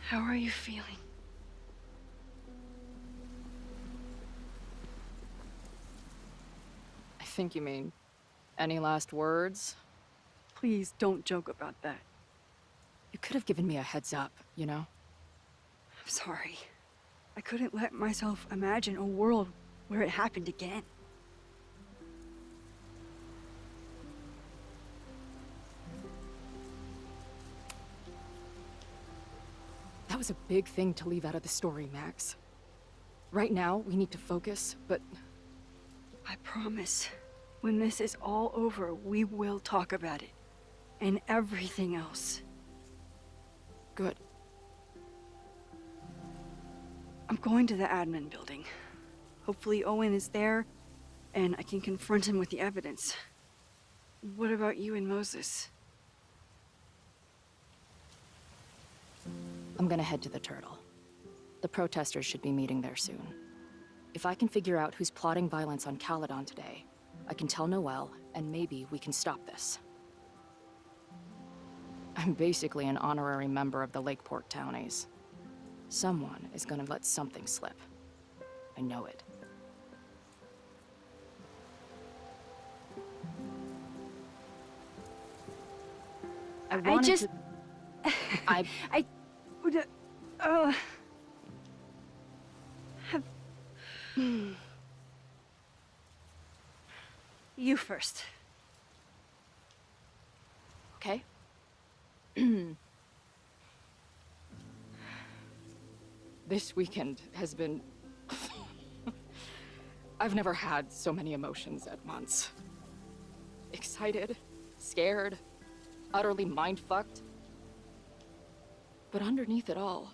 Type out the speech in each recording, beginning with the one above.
How are you feeling? I think you mean, any last words? Please don't joke about that. You could have given me a heads up, you know? I'm sorry. I couldn't let myself imagine a world where it happened again. That was a big thing to leave out of the story, Max. Right now, we need to focus, but I promise. When this is all over, we will talk about it. And everything else. good. I'm going to the admin building. Hopefully Owen is there, and I can confront him with the evidence. What about you and Moses? I'm gonna head to the Turtle. The protesters should be meeting there soon. If I can figure out who's plotting violence on Caledon today, I can tell Noelle, and maybe we can stop this. I'm basically an honorary member of the Lakeport Townies. Someone is gonna let something slip. I know it. I wanted to... I... I would, have... You first. Okay? This weekend has been... I've never had so many emotions at once. Excited, scared, utterly mind-fucked. But underneath it all,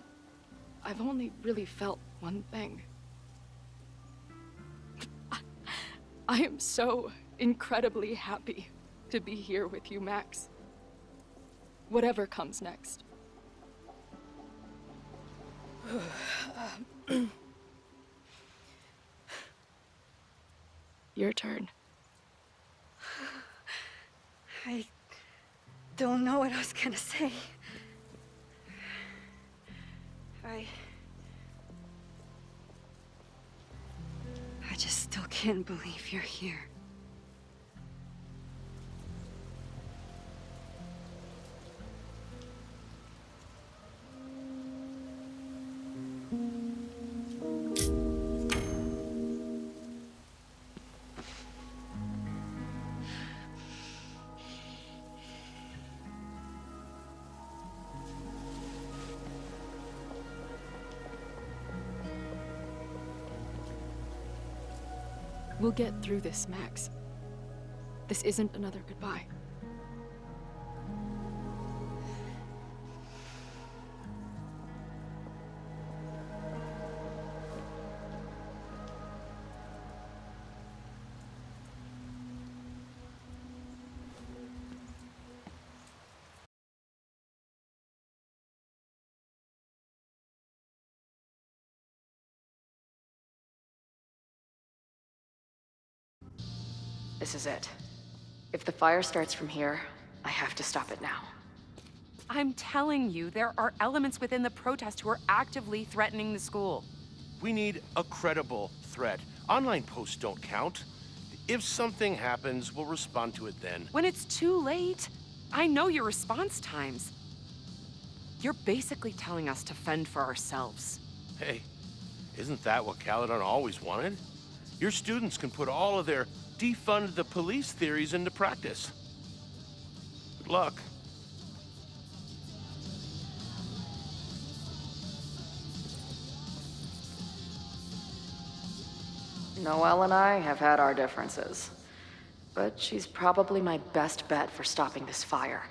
I've only really felt one thing. I am so incredibly happy to be here with you, Max. Whatever comes next. Your turn. I don't know what I was gonna say. I just still can't believe you're here. We'll get through this, Max. This isn't another goodbye. This is it. If the fire starts from here, I have to stop it now. I'm telling you, there are elements within the protest who are actively threatening the school. We need a credible threat. Online posts don't count. If something happens, we'll respond to it then. When it's too late, I know your response times. You're basically telling us to fend for ourselves. Hey, isn't that what Caledon always wanted? Your students can put all of their defund the police theories into practice. Good luck. Noelle and I have had our differences, but she's probably my best bet for stopping this fire.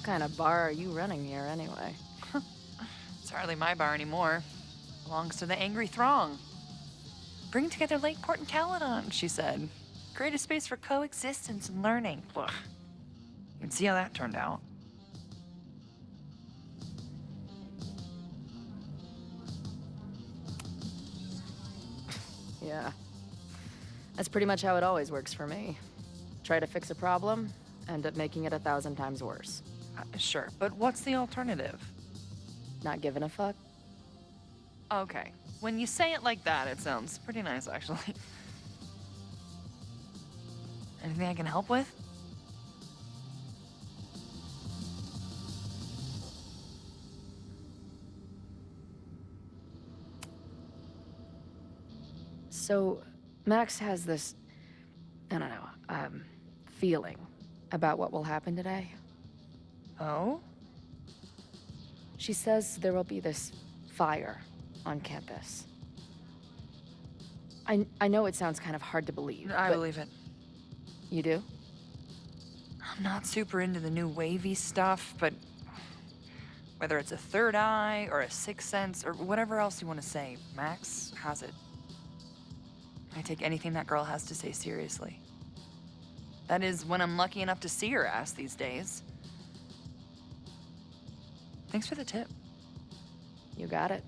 kind of bar are you running here, anyway? It's hardly my bar anymore. Belongs to the angry throng. Bring together Lakeport and Caledon, she said. Create a space for coexistence and learning. Ugh. You can see how that turned out. Yeah. That's pretty much how it always works for me. Try to fix a problem, end up making it 1,000 times worse. Sure, but what's the alternative? Not giving a fuck? Okay, when you say it like that, it sounds pretty nice, actually. Anything I can help with? So, Max has this, I don't know, feeling about what will happen today. Oh? She says there will be this fire on campus. I know it sounds kind of hard to believe. I but believe it. You do? I'm not super into the new wavy stuff, but whether it's a third eye or a sixth sense or whatever else you want to say, Max has it. I take anything that girl has to say seriously. That is, when I'm lucky enough to see her ass these days. Thanks for the tip. You got it.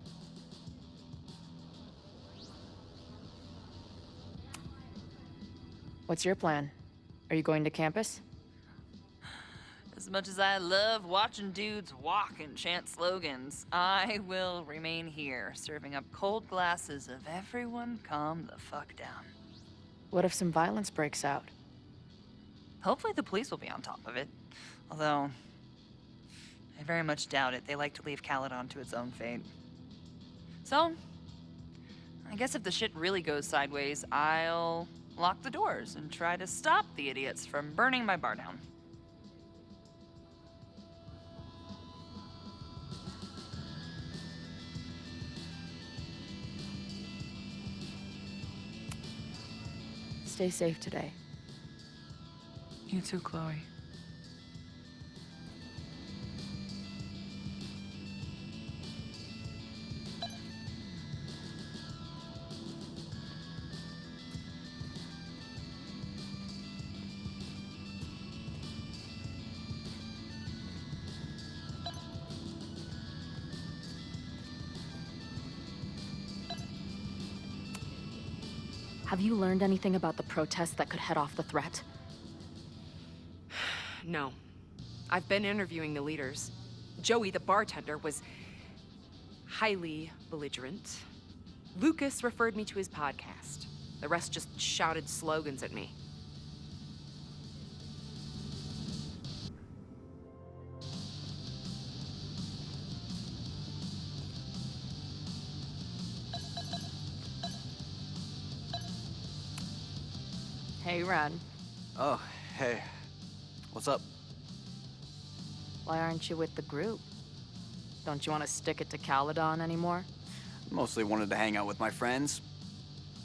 What's your plan? Are you going to campus? As much as I love watching dudes walk and chant slogans, I will remain here, serving up cold glasses of everyone calm the fuck down. What if some violence breaks out? Hopefully the police will be on top of it. Although, I very much doubt it. They like to leave Caledon to its own fate. So, I guess if the shit really goes sideways, I'll lock the doors and try to stop the idiots from burning my bar down. Stay safe today. You too, Chloe. Have you learned anything about the protests that could head off the threat? No. I've been interviewing the leaders. Joey, the bartender, was highly belligerent. Lucas referred me to his podcast. The rest just shouted slogans at me. Hey, Ren. Oh, hey. What's up? Why aren't you with the group? Don't you want to stick it to Caledon anymore? Mostly wanted to hang out with my friends.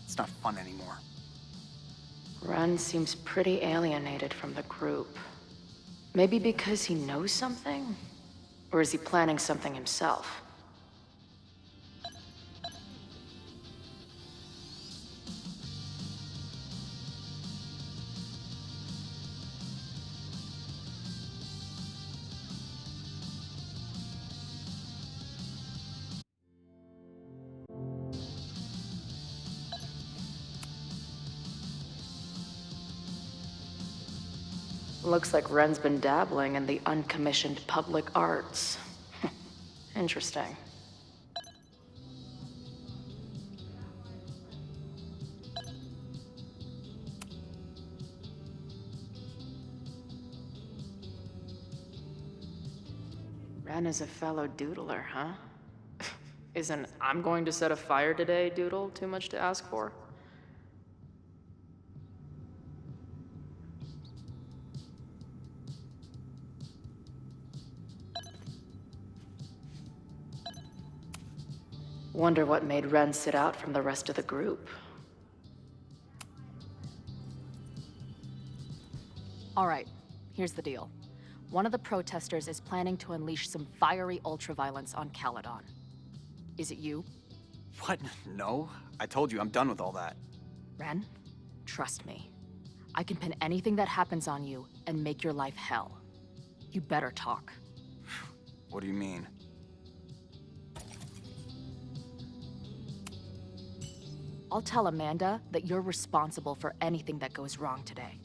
It's not fun anymore. Ren seems pretty alienated from the group. Maybe because he knows something? Or is he planning something himself? Looks like Ren's been dabbling in the uncommissioned public arts. Interesting. Ren is a fellow doodler, huh? Isn't "I'm going to set a fire today" doodle too much to ask for? Wonder what made Ren sit out from the rest of the group. All right, here's the deal. One of the protesters is planning to unleash some fiery ultraviolence on Caledon. Is it you? What? No. I told you, I'm done with all that. Ren, trust me. I can pin anything that happens on you and make your life hell. You better talk. What do you mean? I'll tell Amanda that you're responsible for anything that goes wrong today.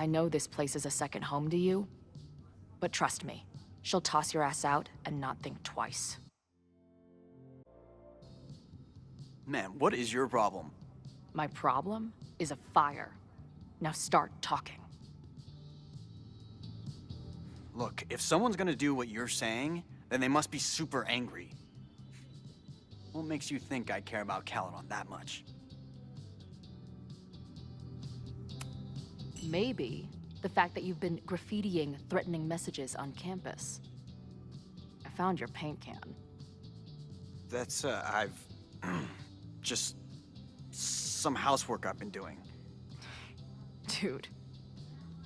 I know this place is a second home to you, but trust me, she'll toss your ass out and not think twice. Man, what is your problem? My problem is a fire. Now start talking. Look, if someone's gonna do what you're saying, then they must be super angry. What makes you think I care about Caledon that much? Maybe the fact that you've been graffitiing threatening messages on campus. I found your paint can. That's, I've... just... some housework I've been doing. Dude,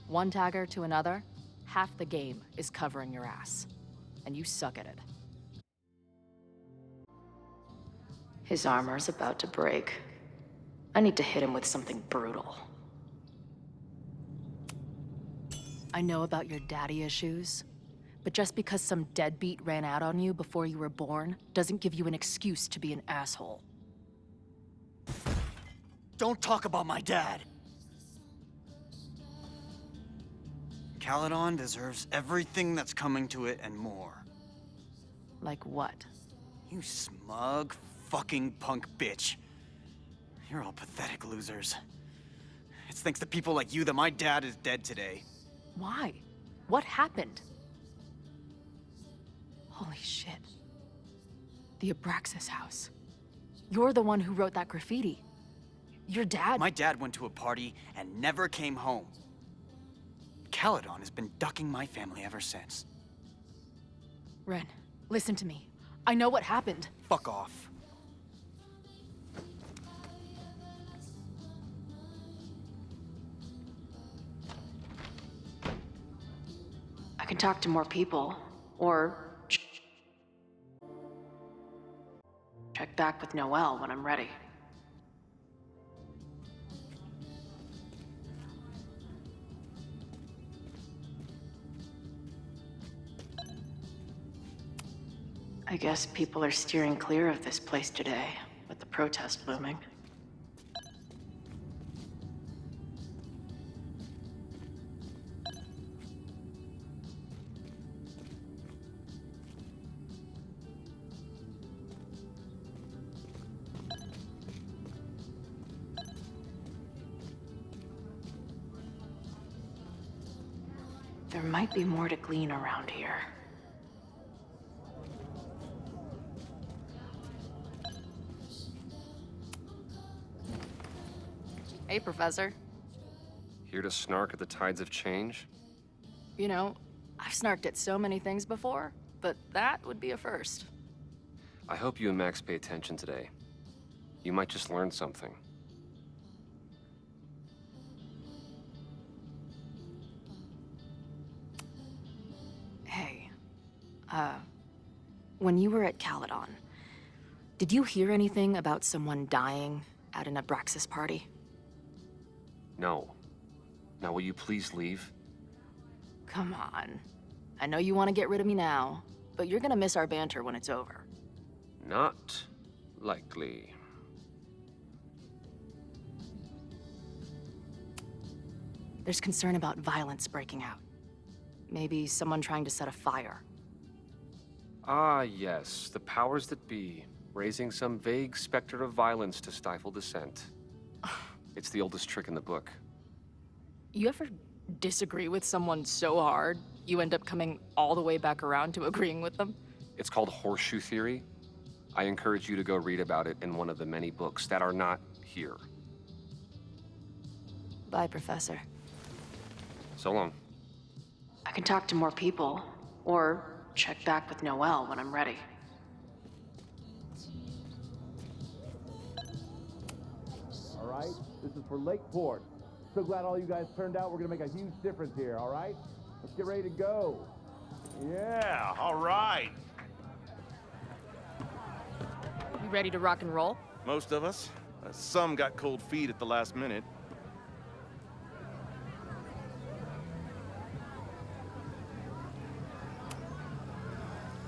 one tagger to another, half the game is covering your ass. And you suck at it. His armor's about to break. I need to hit him with something brutal. I know about your daddy issues, but just because some deadbeat ran out on you before you were born doesn't give you an excuse to be an asshole. Don't talk about my dad! Caledon deserves everything that's coming to it and more. Like what? You smug, fucking punk bitch. You're all pathetic losers. It's thanks to people like you that my dad is dead today. Why? What happened? Holy shit. The Abraxas house. You're the one who wrote that graffiti. Your dad— My dad went to a party and never came home. Caledon has been ducking my family ever since. Ren, listen to me. I know what happened. Fuck off. I can talk to more people, or check back with Noelle when I'm ready. I guess people are steering clear of this place today, with the protest looming. There might be more to glean around here. Hey, Professor. Here to snark at the tides of change? You know, I've snarked at so many things before, but that would be a first. I hope you and Max pay attention today. You might just learn something. Hey, when you were at Caledon, did you hear anything about someone dying at an Abraxas party? No. Now will you please leave? Come on. I know you want to get rid of me now, but you're gonna miss our banter when it's over. Not likely. There's concern about violence breaking out. Maybe someone trying to set a fire. Ah, yes. The powers that be. Raising some vague specter of violence to stifle dissent. It's the oldest trick in the book. You ever disagree with someone so hard, you end up coming all the way back around to agreeing with them? It's called horseshoe theory. I encourage you to go read about it in one of the many books that are not here. Bye, Professor. So long. I can talk to more people, or check back with Noelle when I'm ready. All right, this is for Lakeport. So glad all you guys turned out. We're gonna make a huge difference here, all right? Let's get ready to go. Yeah, all right. You ready to rock and roll? Most of us. Some got cold feet at the last minute.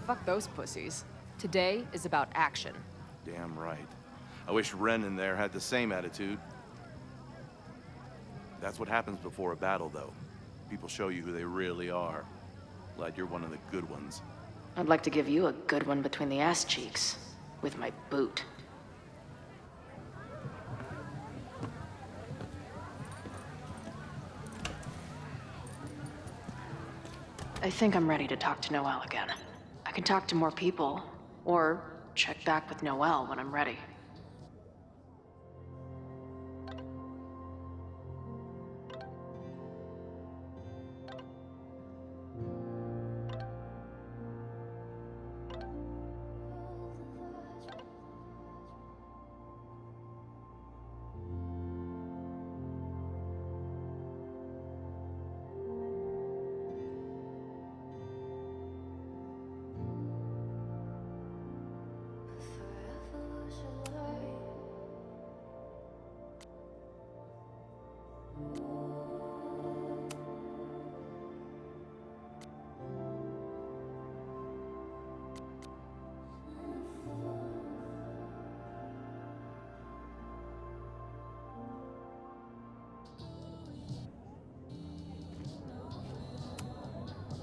Fuck those pussies. Today is about action. Damn right. I wish Ren in there had the same attitude. That's what happens before a battle, though. People show you who they really are. Glad you're one of the good ones. I'd like to give you a good one between the ass cheeks. With my boot. I think I'm ready to talk to Noelle again. I can talk to more people, or check back with Noelle when I'm ready.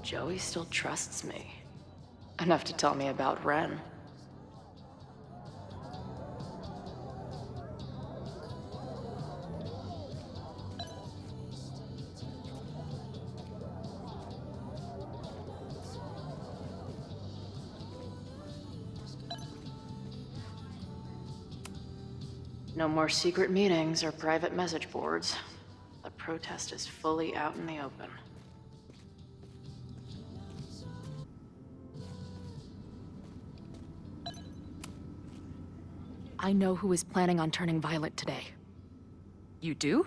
Joey still trusts me. Enough to tell me about Ren. No more secret meetings or private message boards. The protest is fully out in the open. I know who is planning on turning violent today. You do?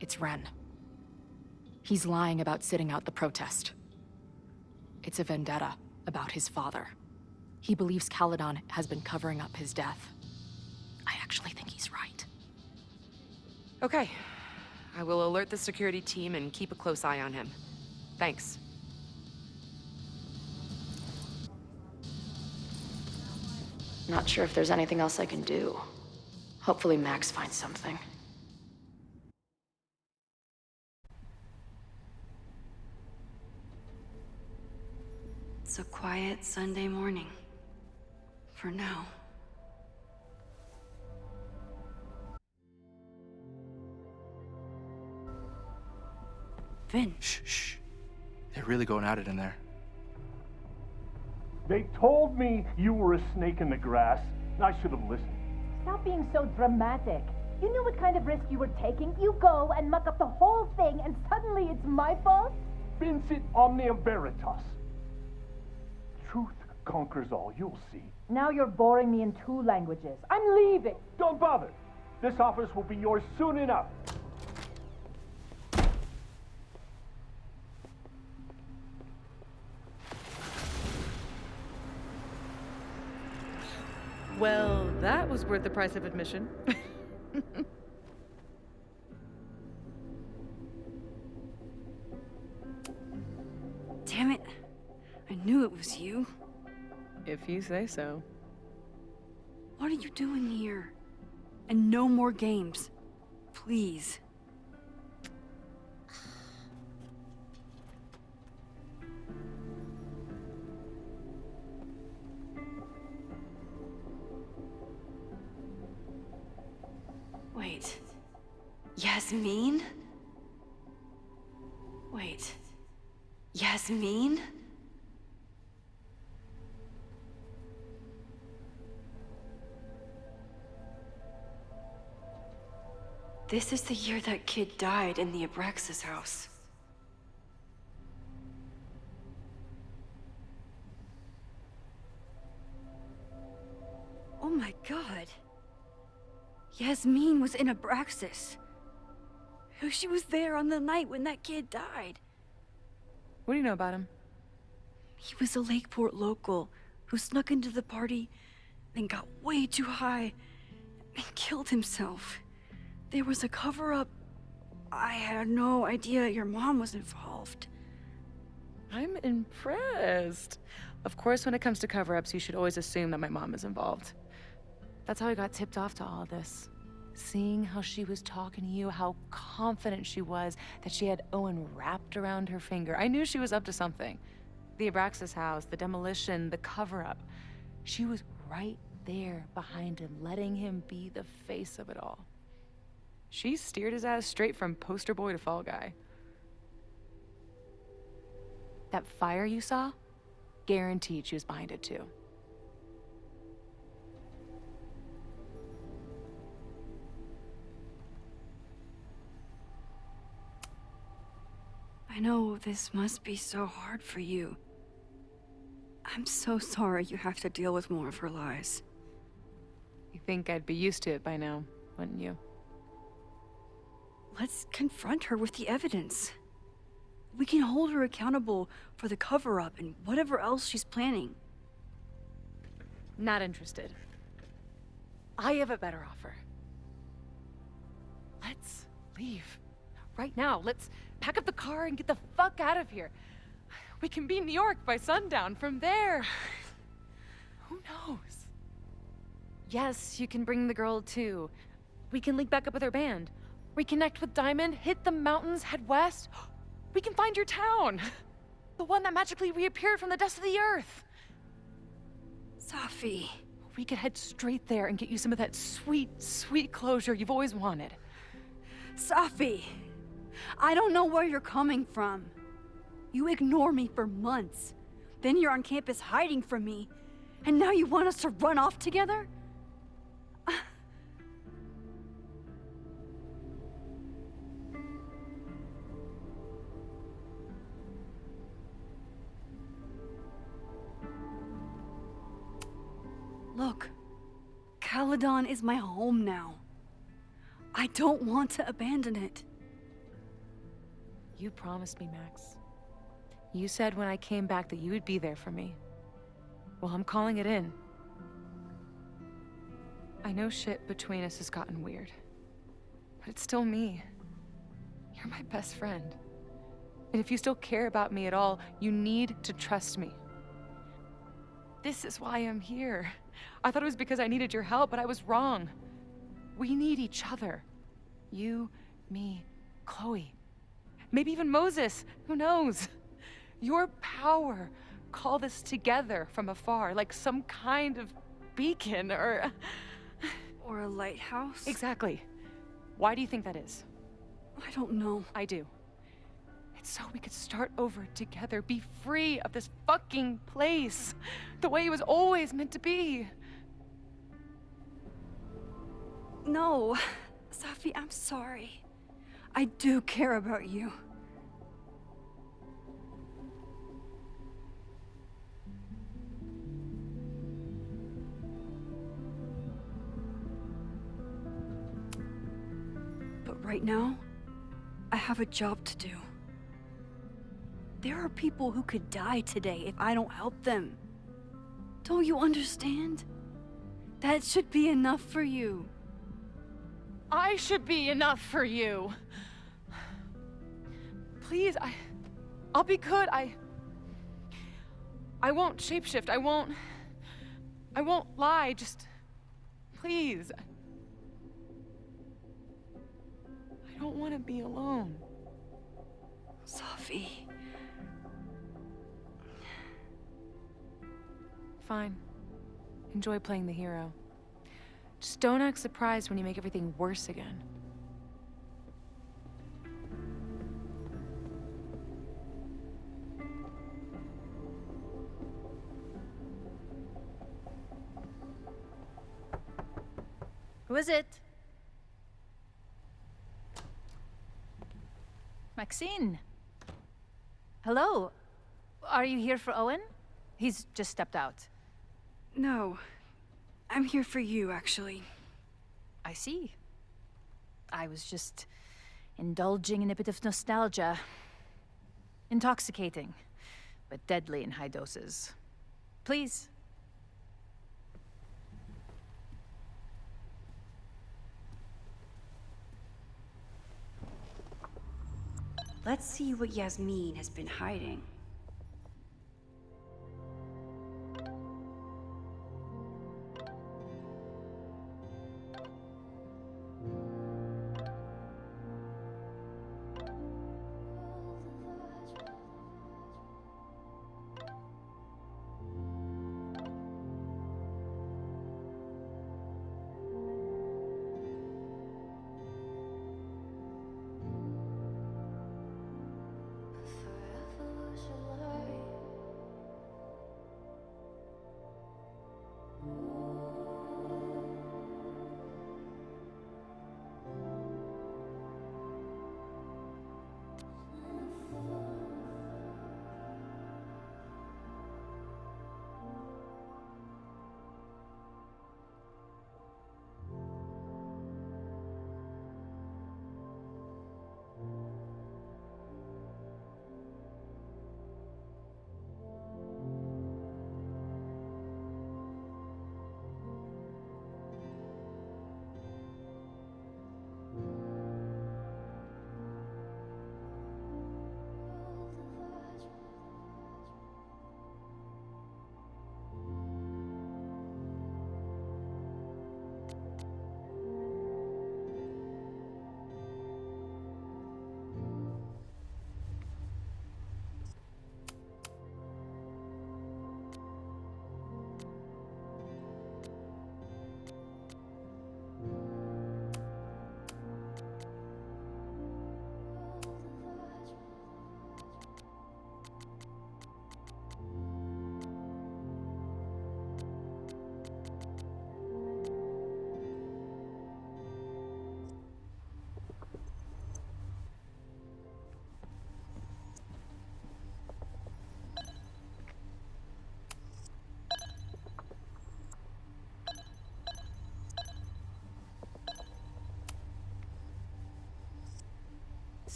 It's Ren. He's lying about sitting out the protest. It's a vendetta about his father. He believes Caledon has been covering up his death. I actually think he's right. Okay. I will alert the security team and keep a close eye on him. Thanks. Not sure if there's anything else I can do. Hopefully Max finds something. It's a quiet Sunday morning. For now. Vin. Shh. They're really going at it in there. They told me you were a snake in the grass. I should have listened. Stop being so dramatic. You knew what kind of risk you were taking. You go and muck up the whole thing, and suddenly it's my fault? Vincit omnia veritas. Truth conquers all, you'll see. Now you're boring me in 2 languages. I'm leaving. Don't bother. This office will be yours soon enough. Well, that was worth the price of admission. Damn it. I knew it was you. If you say so. What are you doing here? And no more games. Please. Wait. Yasmin? Yasmin? This is the year that kid died in the Abraxas house. Oh my god. Yasmin was in Abraxas. She was there on the night when that kid died. What do you know about him? He was a Lakeport local who snuck into the party, then got way too high and killed himself. There was a cover-up. I had no idea your mom was involved. I'm impressed. Of course, when it comes to cover-ups, you should always assume that my mom is involved. That's how I got tipped off to all this. Seeing how she was talking to you, how confident she was that she had Owen wrapped around her finger. I knew she was up to something. The Abraxas house, the demolition, the cover-up. She was right there behind him, letting him be the face of it all. She steered his ass straight from poster boy to fall guy. That fire you saw? Guaranteed she was behind it too. I know this must be so hard for you. I'm so sorry you have to deal with more of her lies. You think I'd be used to it by now, wouldn't you? Let's confront her with the evidence. We can hold her accountable for the cover-up and whatever else she's planning. Not interested. I have a better offer. Let's leave. Right now, let's pack up the car and get the fuck out of here. We can be in New York by sundown. From there, who knows? Yes, you can bring the girl too. We can link back up with her band. Reconnect with Diamond, hit the mountains, head west. We can find your town. The one that magically reappeared from the dust of the earth. Safi. We could head straight there and get you some of that sweet, sweet closure you've always wanted. Safi, I don't know where you're coming from. You ignore me for months. Then you're on campus hiding from me. And now you want us to run off together? Look, Caledon is my home now. I don't want to abandon it. You promised me, Max. You said when I came back that you would be there for me. Well, I'm calling it in. I know shit between us has gotten weird, but it's still me. You're my best friend. And if you still care about me at all, you need to trust me. This is why I'm here. I thought it was because I needed your help, but I was wrong. We need each other. You, me, Chloe. Maybe even Moses. Who knows? Your power called us together from afar, like some kind of beacon or... Or a lighthouse? Exactly. Why do you think that is? I don't know. I do. It's so we could start over together, be free of this fucking place, the way it was always meant to be. No, Safi, I'm sorry. I do care about you. But right now, I have a job to do. There are people who could die today if I don't help them. Don't you understand? That should be enough for you. I should be enough for you. Please, I'll be good. I won't shapeshift. I won't lie. Just, please. I don't want to be alone. Safi. Fine. Enjoy playing the hero. Just don't act surprised when you make everything worse again. Who is it? Maxine. Hello. Are you here for Owen? He's just stepped out. No. I'm here for you, actually. I see. I was just indulging in a bit of nostalgia. Intoxicating, but deadly in high doses. Please. Let's see what Yasmin has been hiding.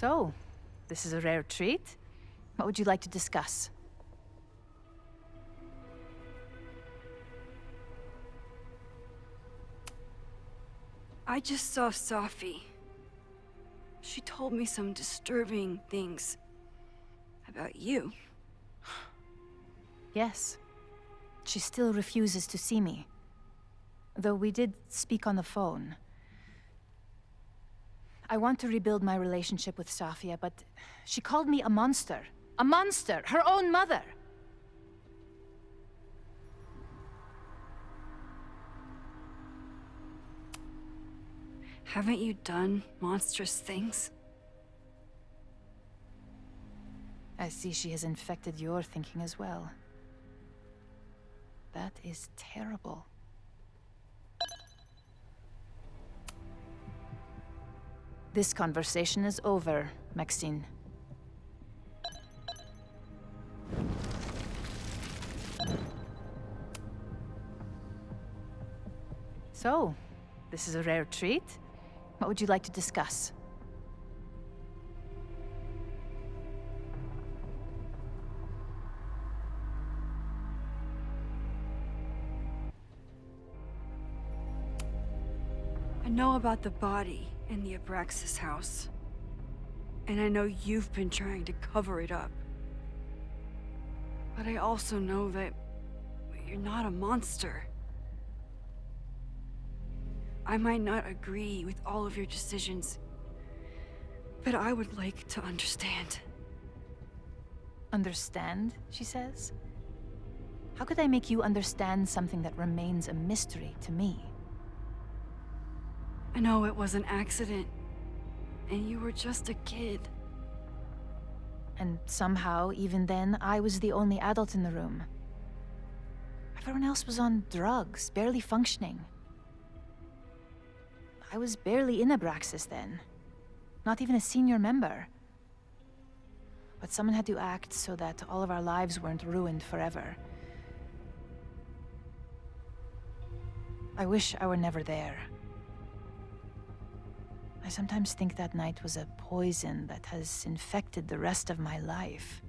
So, this is a rare treat. What would you like to discuss? I just saw Safi. She told me some disturbing things about you. Yes. She still refuses to see me. Though we did speak on the phone. I want to rebuild my relationship with Safia, but she called me a monster. A monster! Her own mother! Haven't you done monstrous things? I see she has infected your thinking as well. That is terrible. This conversation is over, Maxine. So, this is a rare treat. What would you like to discuss? I know about the body in the Abraxas house. And I know you've been trying to cover it up. But I also know that you're not a monster. I might not agree with all of your decisions, but I would like to understand. Understand, she says? How could I make you understand something that remains a mystery to me? I know it was an accident, and you were just a kid. And somehow, even then, I was the only adult in the room. Everyone else was on drugs, barely functioning. I was barely in Abraxas then. Not even a senior member. But someone had to act so that all of our lives weren't ruined forever. I wish I were never there. I sometimes think that night was a poison that has infected the rest of my life.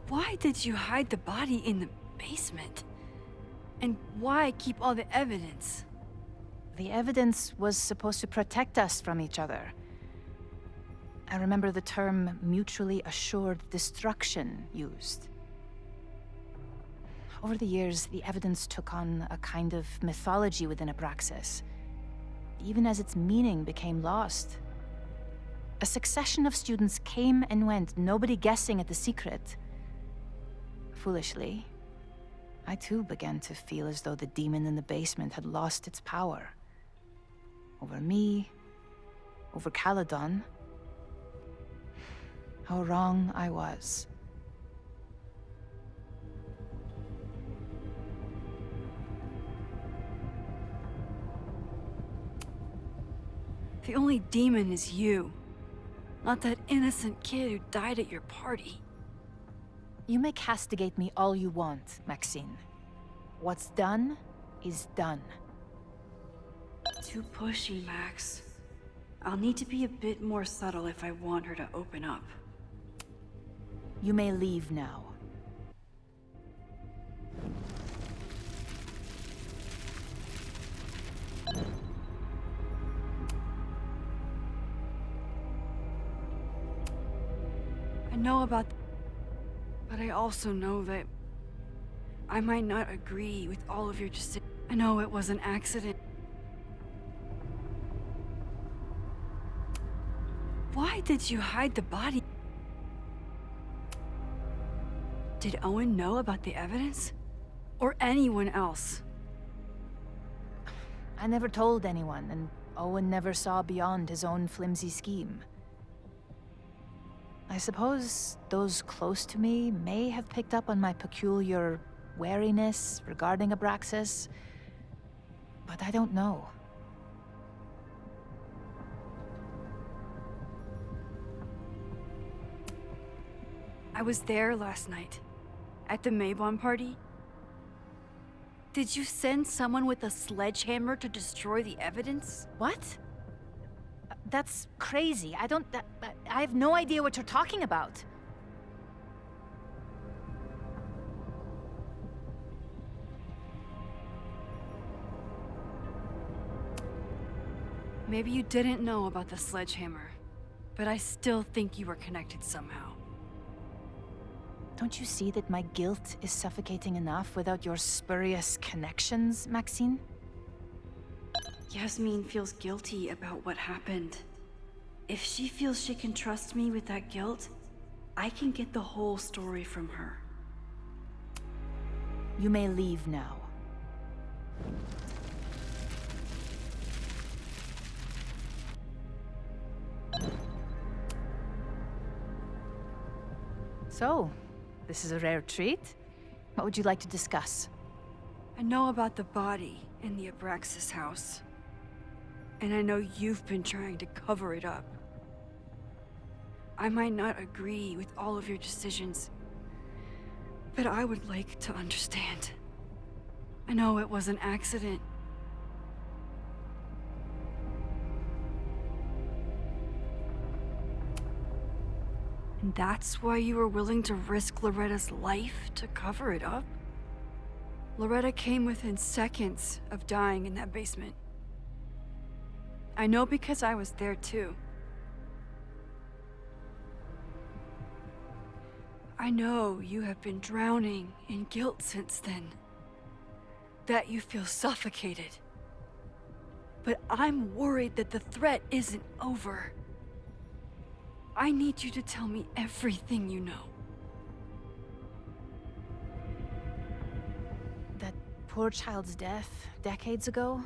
Why did you hide the body in the basement? And why keep all the evidence? The evidence was supposed to protect us from each other. I remember the term mutually assured destruction used. Over the years, the evidence took on a kind of mythology within Abraxas, even as its meaning became lost. A succession of students came and went, nobody guessing at the secret. Foolishly, I too began to feel as though the demon in the basement had lost its power. Over me, over Caledon. How wrong I was. The only demon is you, not that innocent kid who died at your party. You may castigate me all you want, Maxine. What's done is done. Too pushy, Max. I'll need to be a bit more subtle if I want her to open up. You may leave now. I know about but I also know that I might not agree with all of your decisions. I know it was an accident. Why did you hide the body? Did Owen know about the evidence? Or anyone else? I never told anyone, and Owen never saw beyond his own flimsy scheme. I suppose those close to me may have picked up on my peculiar wariness regarding Abraxas, but I don't know. I was there last night, at the Maybon party. Did you send someone with a sledgehammer to destroy the evidence? What? That's crazy. I have no idea what you're talking about. Maybe you didn't know about the sledgehammer, but I still think you were connected somehow. Don't you see that my guilt is suffocating enough without your spurious connections, Maxine? Yasmin feels guilty about what happened. If she feels she can trust me with that guilt, I can get the whole story from her. You may leave now. So, this is a rare treat. What would you like to discuss? I know about the body in the Abraxas house. And I know you've been trying to cover it up. I might not agree with all of your decisions, but I would like to understand. I know it was an accident. And that's why you were willing to risk Loretta's life to cover it up? Loretta came within seconds of dying in that basement. I know because I was there too. I know you have been drowning in guilt since then. That you feel suffocated. But I'm worried that the threat isn't over. I need you to tell me everything you know. That poor child's death decades ago?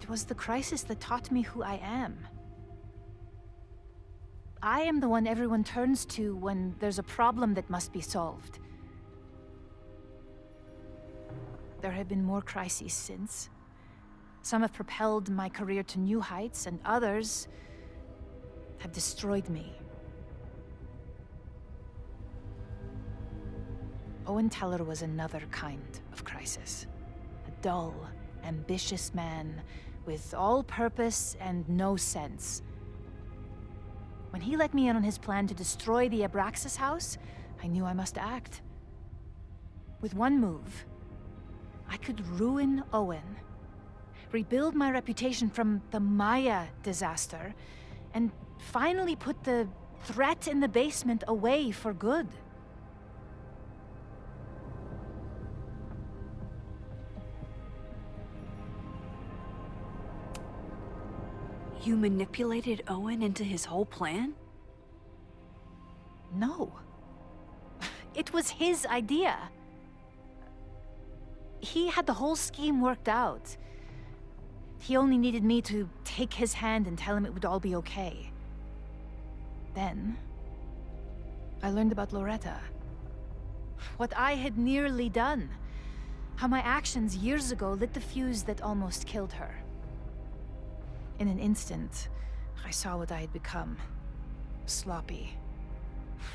was the crisis that taught me who I am. I am the one everyone turns to when there's a problem that must be solved. There have been more crises since. Some have propelled my career to new heights, and others have destroyed me. Owen Teller was another kind of crisis. A dull, ambitious man with all purpose and no sense. When he let me in on his plan to destroy the Abraxas house, I knew I must act. With one move, I could ruin Owen, rebuild my reputation from the Maya disaster, and finally put the threat in the basement away for good. You manipulated Owen into his whole plan? No. It was his idea. He had the whole scheme worked out. He only needed me to take his hand and tell him it would all be okay. Then, I learned about Loretta. What I had nearly done. How my actions years ago lit the fuse that almost killed her. In an instant, I saw what I had become. Sloppy.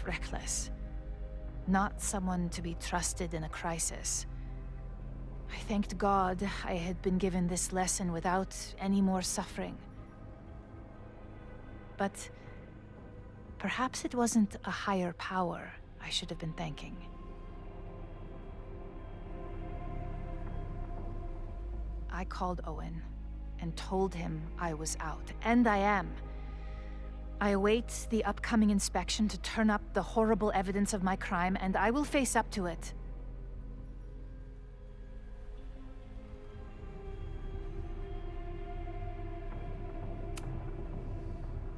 Reckless. Not someone to be trusted in a crisis. I thanked God I had been given this lesson without any more suffering. But perhaps it wasn't a higher power I should have been thanking. I called Owen and told him I was out, and I am. I await the upcoming inspection to turn up the horrible evidence of my crime, and I will face up to it.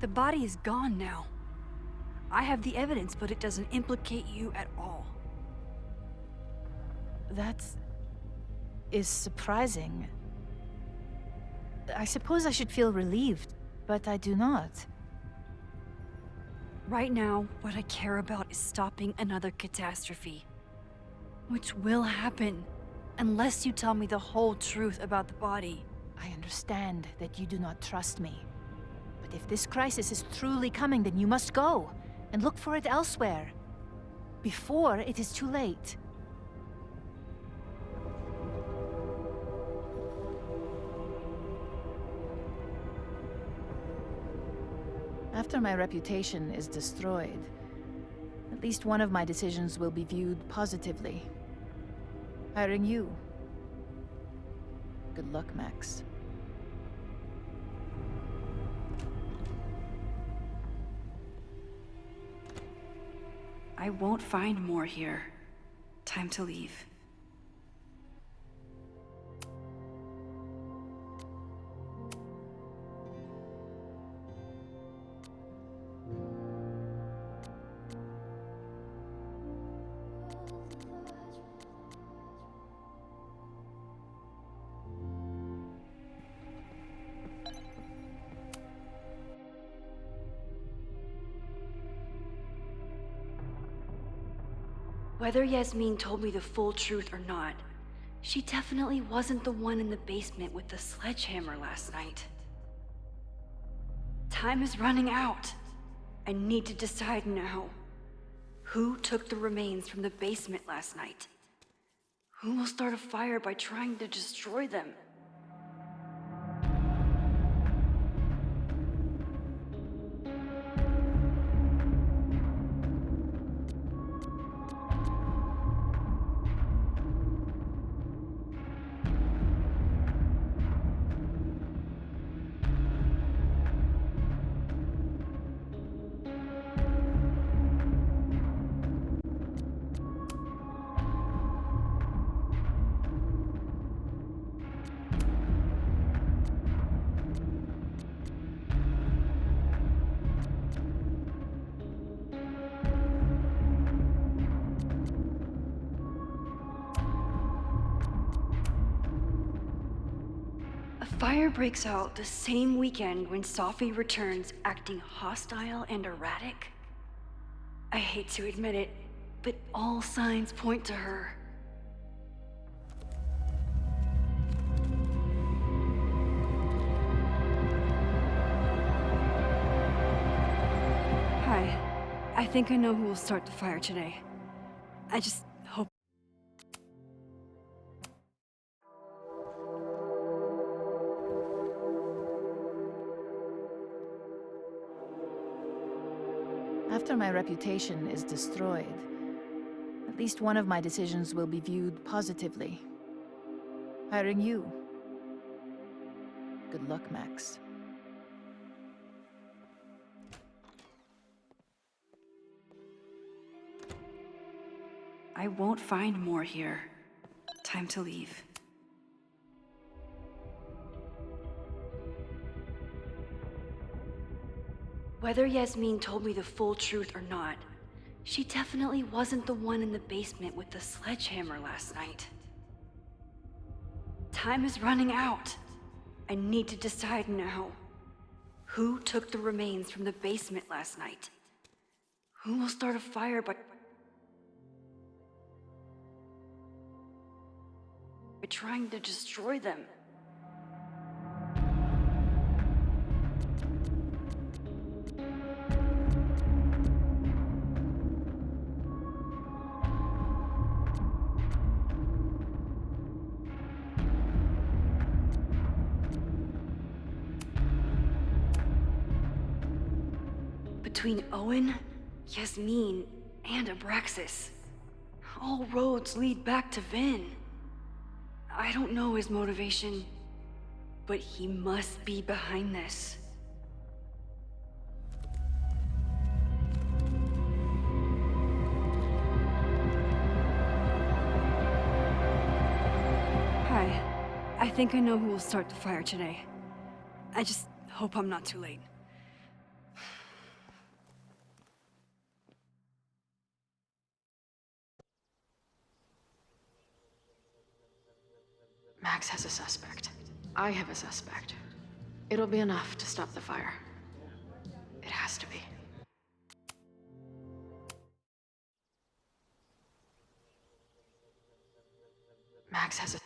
The body is gone now. I have the evidence, but it doesn't implicate you at all. That is surprising. I suppose I should feel relieved, but I do not. Right now, what I care about is stopping another catastrophe. Which will happen, unless you tell me the whole truth about the body. I understand that you do not trust me. But if this crisis is truly coming, then you must go, and look for it elsewhere. Before it is too late. After my reputation is destroyed, at least one of my decisions will be viewed positively. Hiring you. Good luck, Max. I won't find more here. Time to leave. Whether Yasmin told me the full truth or not, she definitely wasn't the one in the basement with the sledgehammer last night. Time is running out. I need to decide now. Who took the remains from the basement last night? Who will start a fire by trying to destroy them? fire breaks out the same weekend when Sophie returns acting hostile and erratic. I hate to admit it, but all signs point to her. Hi. I think I know who will start the fire today. I just hope. After my reputation is destroyed, at least one of my decisions will be viewed positively. Hiring you. Good luck, Max. I won't find more here. Time to leave. Whether Yasmin told me the full truth or not, she definitely wasn't the one in the basement with the sledgehammer last night. Time is running out. I need to decide now. Who took the remains from the basement last night? Who will start a fire by trying to destroy them? Between Owen, Yasmin, and Abraxas, all roads lead back to Vin. I don't know his motivation, but he must be behind this. Hi. I think I know who will start the fire today. I just hope I'm not too late. Max has a suspect. I have a suspect. It'll be enough to stop the fire. It has to be. Max has a